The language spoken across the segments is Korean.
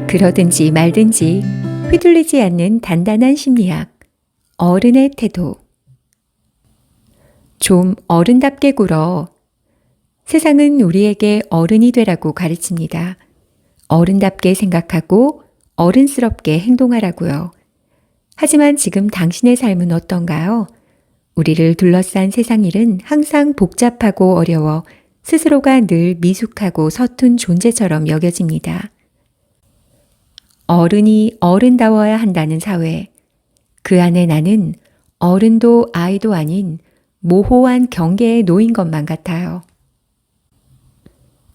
그러든지 말든지 휘둘리지 않는 단단한 심리학, 어른의 태도. 좀 어른답게 굴어. 세상은 우리에게 어른이 되라고 가르칩니다. 어른답게 생각하고 어른스럽게 행동하라고요. 하지만 지금 당신의 삶은 어떤가요? 우리를 둘러싼 세상 일은 항상 복잡하고 어려워 스스로가 늘 미숙하고 서툰 존재처럼 여겨집니다. 어른이 어른다워야 한다는 사회. 그 안에 나는 어른도 아이도 아닌 모호한 경계에 놓인 것만 같아요.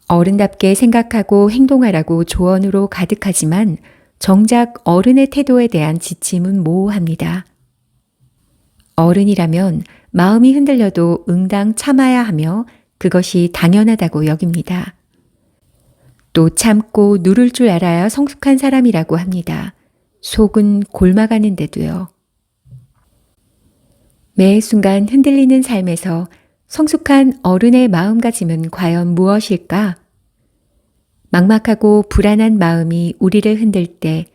어른답게 생각하고 행동하라고 조언으로 가득하지만 정작 어른의 태도에 대한 지침은 모호합니다. 어른이라면 마음이 흔들려도 응당 참아야 하며 그것이 당연하다고 여깁니다. 또 참고 누를 줄 알아야 성숙한 사람이라고 합니다. 속은 골마가는데도요. 매 순간 흔들리는 삶에서 성숙한 어른의 마음가짐은 과연 무엇일까? 막막하고 불안한 마음이 우리를 흔들 때,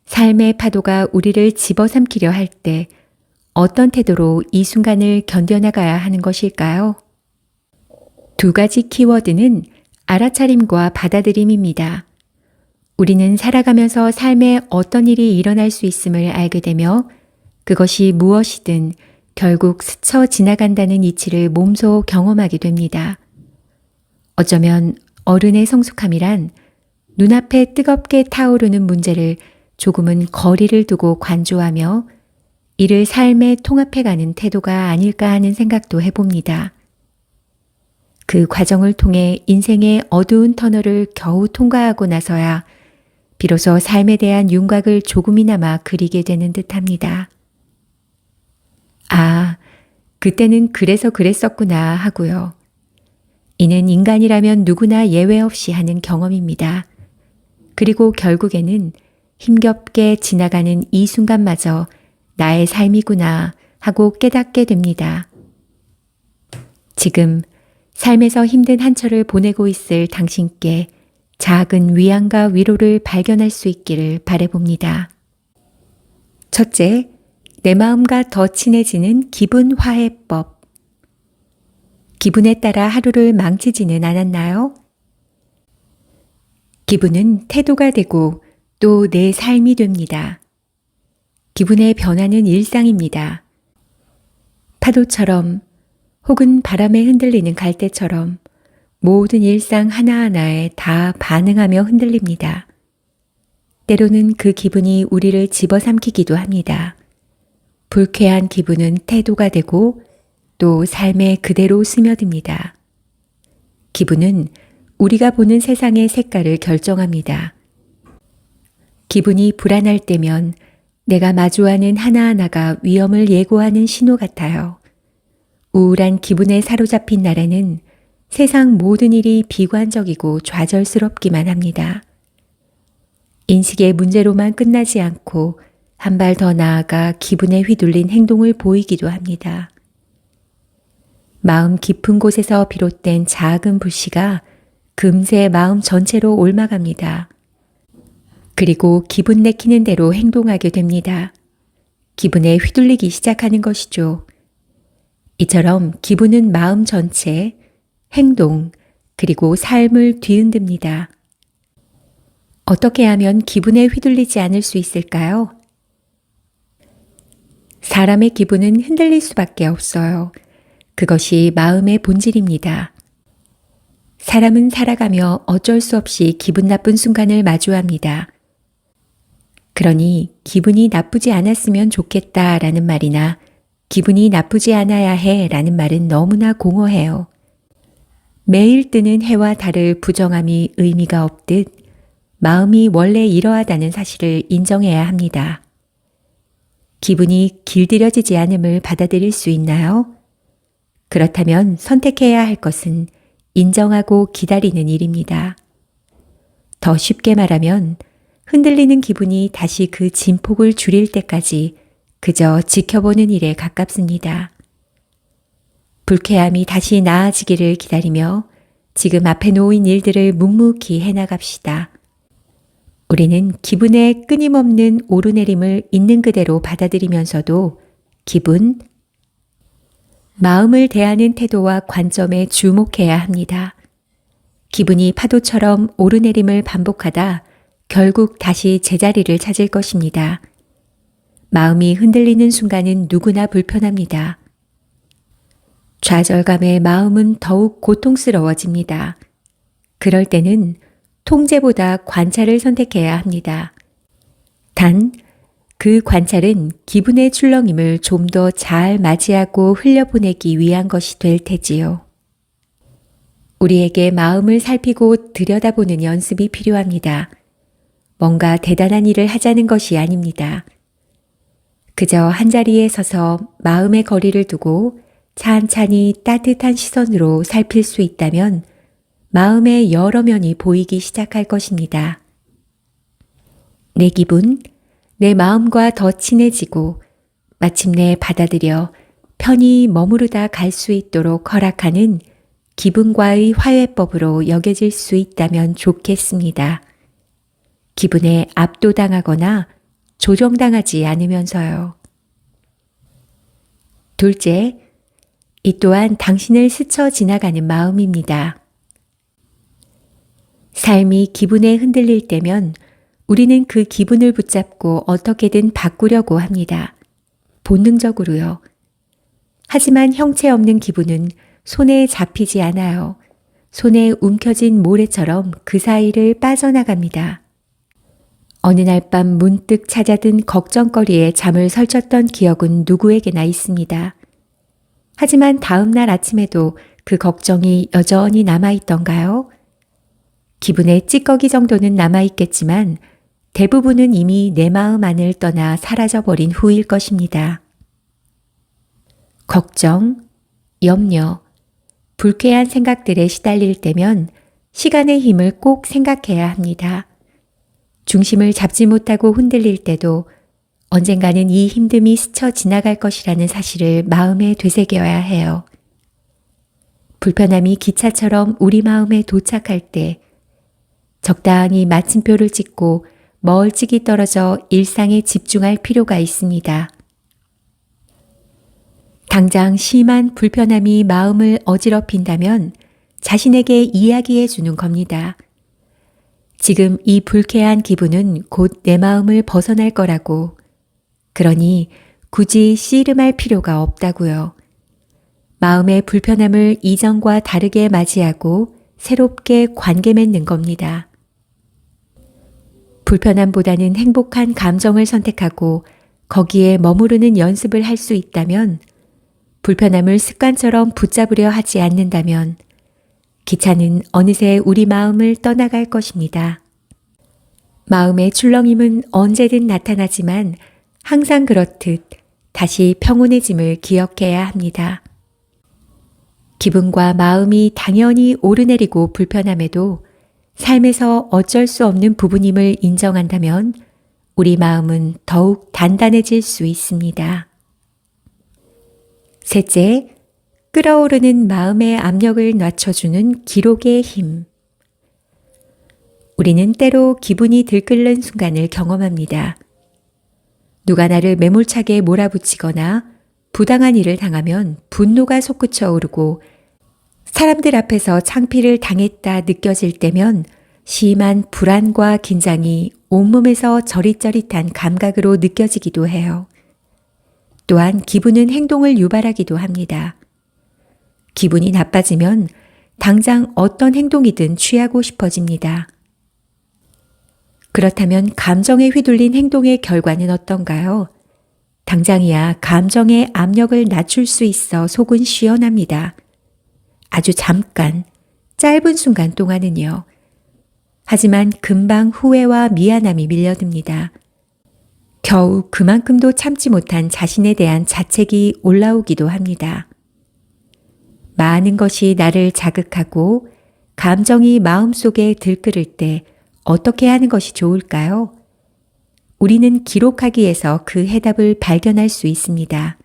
삶의 파도가 우리를 집어삼키려 할 때, 어떤 태도로 이 순간을 견뎌나가야 하는 것일까요? 두 가지 키워드는 알아차림과 받아들임입니다. 우리는 살아가면서 삶에 어떤 일이 일어날 수 있음을 알게 되며 그것이 무엇이든 결국 스쳐 지나간다는 이치를 몸소 경험하게 됩니다. 어쩌면 어른의 성숙함이란 눈앞에 뜨겁게 타오르는 문제를 조금은 거리를 두고 관조하며 이를 삶에 통합해가는 태도가 아닐까 하는 생각도 해봅니다. 그 과정을 통해 인생의 어두운 터널을 겨우 통과하고 나서야 비로소 삶에 대한 윤곽을 조금이나마 그리게 되는 듯합니다. 아, 그때는 그래서 그랬었구나 하고요. 이는 인간이라면 누구나 예외 없이 하는 경험입니다. 그리고 결국에는 힘겹게 지나가는 이 순간마저 나의 삶이구나 하고 깨닫게 됩니다. 지금 삶에서 힘든 한철을 보내고 있을 당신께 작은 위안과 위로를 발견할 수 있기를 바라봅니다. 첫째, 내 마음과 더 친해지는 기분 화해법. 기분에 따라 하루를 망치지는 않았나요? 기분은 태도가 되고 또 내 삶이 됩니다. 기분의 변화는 일상입니다. 파도처럼 혹은 바람에 흔들리는 갈대처럼 모든 일상 하나하나에 다 반응하며 흔들립니다. 때로는 그 기분이 우리를 집어삼키기도 합니다. 불쾌한 기분은 태도가 되고 또 삶에 그대로 스며듭니다. 기분은 우리가 보는 세상의 색깔을 결정합니다. 기분이 불안할 때면 내가 마주하는 하나하나가 위험을 예고하는 신호 같아요. 우울한 기분에 사로잡힌 날에는 세상 모든 일이 비관적이고 좌절스럽기만 합니다. 인식의 문제로만 끝나지 않고 한 발 더 나아가 기분에 휘둘린 행동을 보이기도 합니다. 마음 깊은 곳에서 비롯된 작은 불씨가 금세 마음 전체로 옮아갑니다. 그리고 기분 내키는 대로 행동하게 됩니다. 기분에 휘둘리기 시작하는 것이죠. 이처럼 기분은 마음 전체, 행동, 그리고 삶을 뒤흔듭니다. 어떻게 하면 기분에 휘둘리지 않을 수 있을까요? 사람의 기분은 흔들릴 수밖에 없어요. 그것이 마음의 본질입니다. 사람은 살아가며 어쩔 수 없이 기분 나쁜 순간을 마주합니다. 그러니 기분이 나쁘지 않았으면 좋겠다라는 말이나 기분이 나쁘지 않아야 해라는 말은 너무나 공허해요. 매일 뜨는 해와 달을 부정함이 의미가 없듯 마음이 원래 이러하다는 사실을 인정해야 합니다. 기분이 길들여지지 않음을 받아들일 수 있나요? 그렇다면 선택해야 할 것은 인정하고 기다리는 일입니다. 더 쉽게 말하면 흔들리는 기분이 다시 그 진폭을 줄일 때까지 그저 지켜보는 일에 가깝습니다. 불쾌함이 다시 나아지기를 기다리며 지금 앞에 놓인 일들을 묵묵히 해나갑시다. 우리는 기분의 끊임없는 오르내림을 있는 그대로 받아들이면서도 기분, 마음을 대하는 태도와 관점에 주목해야 합니다. 기분이 파도처럼 오르내림을 반복하다 결국 다시 제자리를 찾을 것입니다. 마음이 흔들리는 순간은 누구나 불편합니다. 좌절감에 마음은 더욱 고통스러워집니다. 그럴 때는 통제보다 관찰을 선택해야 합니다. 단, 그 관찰은 기분의 출렁임을 좀 더 잘 맞이하고 흘려보내기 위한 것이 될 테지요. 우리에게 마음을 살피고 들여다보는 연습이 필요합니다. 뭔가 대단한 일을 하자는 것이 아닙니다. 그저 한자리에 서서 마음의 거리를 두고 찬찬히 따뜻한 시선으로 살필 수 있다면 마음의 여러 면이 보이기 시작할 것입니다. 내 기분, 내 마음과 더 친해지고 마침내 받아들여 편히 머무르다 갈 수 있도록 허락하는 기분과의 화해법으로 여겨질 수 있다면 좋겠습니다. 기분에 압도당하거나 조정당하지 않으면서요. 둘째, 이 또한 당신을 스쳐 지나가는 마음입니다. 삶이 기분에 흔들릴 때면 우리는 그 기분을 붙잡고 어떻게든 바꾸려고 합니다. 본능적으로요. 하지만 형체 없는 기분은 손에 잡히지 않아요. 손에 움켜진 모래처럼 그 사이를 빠져나갑니다. 어느 날 밤 문득 찾아든 걱정거리에 잠을 설쳤던 기억은 누구에게나 있습니다. 하지만 다음 날 아침에도 그 걱정이 여전히 남아있던가요? 기분의 찌꺼기 정도는 남아있겠지만 대부분은 이미 내 마음 안을 떠나 사라져버린 후일 것입니다. 걱정, 염려, 불쾌한 생각들에 시달릴 때면 시간의 힘을 꼭 생각해야 합니다. 중심을 잡지 못하고 흔들릴 때도 언젠가는 이 힘듦이 스쳐 지나갈 것이라는 사실을 마음에 되새겨야 해요. 불편함이 기차처럼 우리 마음에 도착할 때 적당히 마침표를 찍고 멀찍이 떨어져 일상에 집중할 필요가 있습니다. 당장 심한 불편함이 마음을 어지럽힌다면 자신에게 이야기해 주는 겁니다. 지금 이 불쾌한 기분은 곧 내 마음을 벗어날 거라고. 그러니 굳이 씨름할 필요가 없다고요. 마음의 불편함을 이전과 다르게 맞이하고 새롭게 관계 맺는 겁니다. 불편함보다는 행복한 감정을 선택하고 거기에 머무르는 연습을 할 수 있다면, 불편함을 습관처럼 붙잡으려 하지 않는다면 기차는 어느새 우리 마음을 떠나갈 것입니다. 마음의 출렁임은 언제든 나타나지만 항상 그렇듯 다시 평온해짐을 기억해야 합니다. 기분과 마음이 당연히 오르내리고 불편함에도 삶에서 어쩔 수 없는 부분임을 인정한다면 우리 마음은 더욱 단단해질 수 있습니다. 셋째, 끓어오르는 마음의 압력을 낮춰주는 기록의 힘. 우리는 때로 기분이 들끓는 순간을 경험합니다. 누가 나를 매몰차게 몰아붙이거나 부당한 일을 당하면 분노가 솟구쳐 오르고 사람들 앞에서 창피를 당했다 느껴질 때면 심한 불안과 긴장이 온몸에서 저릿저릿한 감각으로 느껴지기도 해요. 또한 기분은 행동을 유발하기도 합니다. 기분이 나빠지면 당장 어떤 행동이든 취하고 싶어집니다. 그렇다면 감정에 휘둘린 행동의 결과는 어떤가요? 당장이야 감정의 압력을 낮출 수 있어 속은 시원합니다. 아주 잠깐, 짧은 순간 동안은요. 하지만 금방 후회와 미안함이 밀려듭니다. 겨우 그만큼도 참지 못한 자신에 대한 자책이 올라오기도 합니다. 많은 것이 나를 자극하고 감정이 마음속에 들끓을 때 어떻게 하는 것이 좋을까요? 우리는 기록하기에서 그 해답을 발견할 수 있습니다.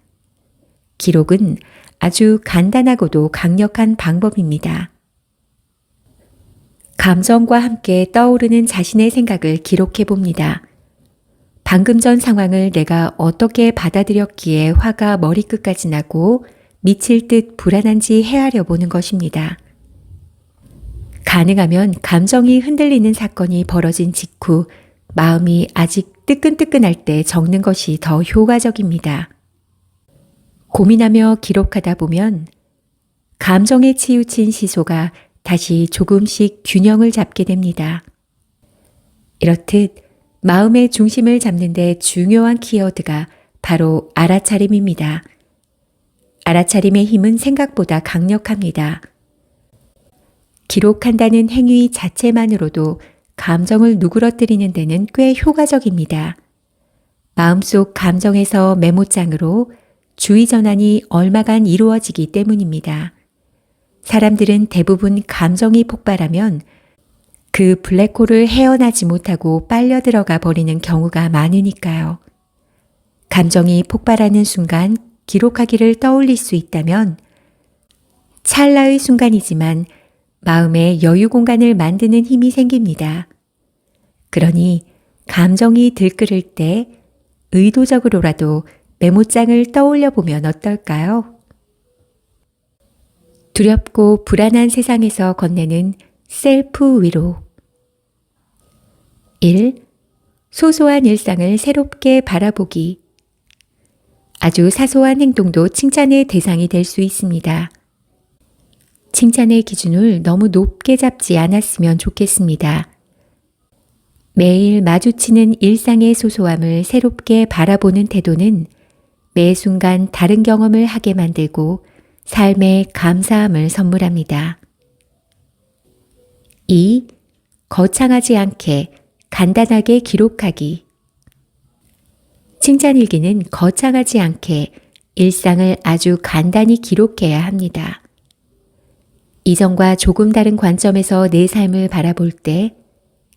기록은 아주 간단하고도 강력한 방법입니다. 감정과 함께 떠오르는 자신의 생각을 기록해 봅니다. 방금 전 상황을 내가 어떻게 받아들였기에 화가 머리끝까지 나고 미칠 듯 불안한지 헤아려 보는 것입니다. 가능하면 감정이 흔들리는 사건이 벌어진 직후 마음이 아직 뜨끈뜨끈할 때 적는 것이 더 효과적입니다. 고민하며 기록하다 보면 감정에 치우친 시소가 다시 조금씩 균형을 잡게 됩니다. 이렇듯 마음의 중심을 잡는 데 중요한 키워드가 바로 알아차림입니다. 알아차림의 힘은 생각보다 강력합니다. 기록한다는 행위 자체만으로도 감정을 누그러뜨리는 데는 꽤 효과적입니다. 마음속 감정에서 메모장으로 주의 전환이 얼마간 이루어지기 때문입니다. 사람들은 대부분 감정이 폭발하면 그 블랙홀을 헤어나지 못하고 빨려 들어가 버리는 경우가 많으니까요. 감정이 폭발하는 순간 기록하기를 떠올릴 수 있다면 찰나의 순간이지만 마음에 여유 공간을 만드는 힘이 생깁니다. 그러니 감정이 들끓을 때 의도적으로라도 메모장을 떠올려 보면 어떨까요? 두렵고 불안한 세상에서 건네는 셀프 위로. 1. 소소한 일상을 새롭게 바라보기. 아주 사소한 행동도 칭찬의 대상이 될 수 있습니다. 칭찬의 기준을 너무 높게 잡지 않았으면 좋겠습니다. 매일 마주치는 일상의 소소함을 새롭게 바라보는 태도는 매 순간 다른 경험을 하게 만들고 삶의 감사함을 선물합니다. 2. 거창하지 않게 간단하게 기록하기. 칭찬일기는 거창하지 않게 일상을 아주 간단히 기록해야 합니다. 이전과 조금 다른 관점에서 내 삶을 바라볼 때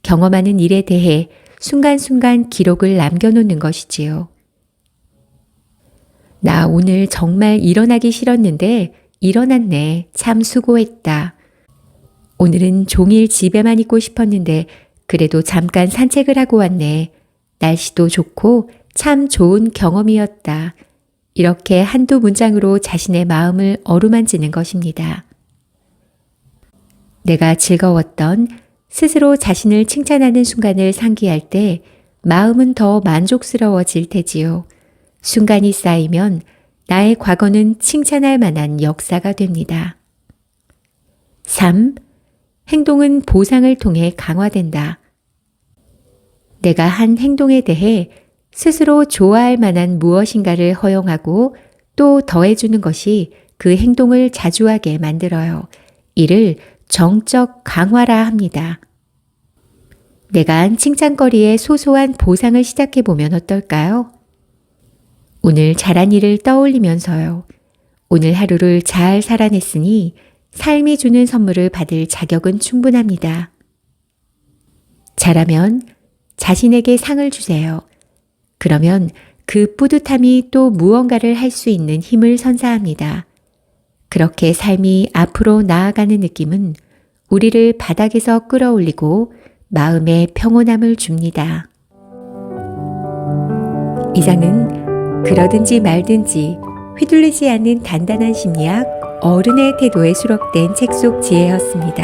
경험하는 일에 대해 순간순간 기록을 남겨놓는 것이지요. 나 오늘 정말 일어나기 싫었는데 일어났네. 참 수고했다. 오늘은 종일 집에만 있고 싶었는데 그래도 잠깐 산책을 하고 왔네. 날씨도 좋고 참 좋은 경험이었다. 이렇게 한두 문장으로 자신의 마음을 어루만지는 것입니다. 내가 즐거웠던 스스로 자신을 칭찬하는 순간을 상기할 때 마음은 더 만족스러워질 테지요. 순간이 쌓이면 나의 과거는 칭찬할 만한 역사가 됩니다. 3. 행동은 보상을 통해 강화된다. 내가 한 행동에 대해 스스로 좋아할 만한 무엇인가를 허용하고 또 더해주는 것이 그 행동을 자주 하게 만들어요. 이를 정적 강화라 합니다. 내가 한 칭찬거리의 소소한 보상을 시작해보면 어떨까요? 오늘 잘한 일을 떠올리면서요. 오늘 하루를 잘 살아냈으니 삶이 주는 선물을 받을 자격은 충분합니다. 잘하면 자신에게 상을 주세요. 그러면 그 뿌듯함이 또 무언가를 할 수 있는 힘을 선사합니다. 그렇게 삶이 앞으로 나아가는 느낌은 우리를 바닥에서 끌어올리고 마음에 평온함을 줍니다. 이상은 그러든지 말든지 휘둘리지 않는 단단한 심리학 어른의 태도에 수록된 책 속 지혜였습니다.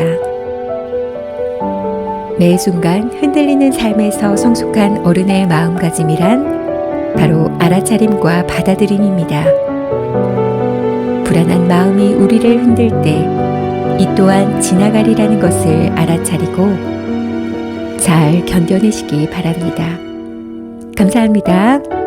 매 순간 흔들리는 삶에서 성숙한 어른의 마음가짐이란 바로 알아차림과 받아들임입니다. 불안한 마음이 우리를 흔들 때 이 또한 지나가리라는 것을 알아차리고 잘 견뎌내시기 바랍니다. 감사합니다.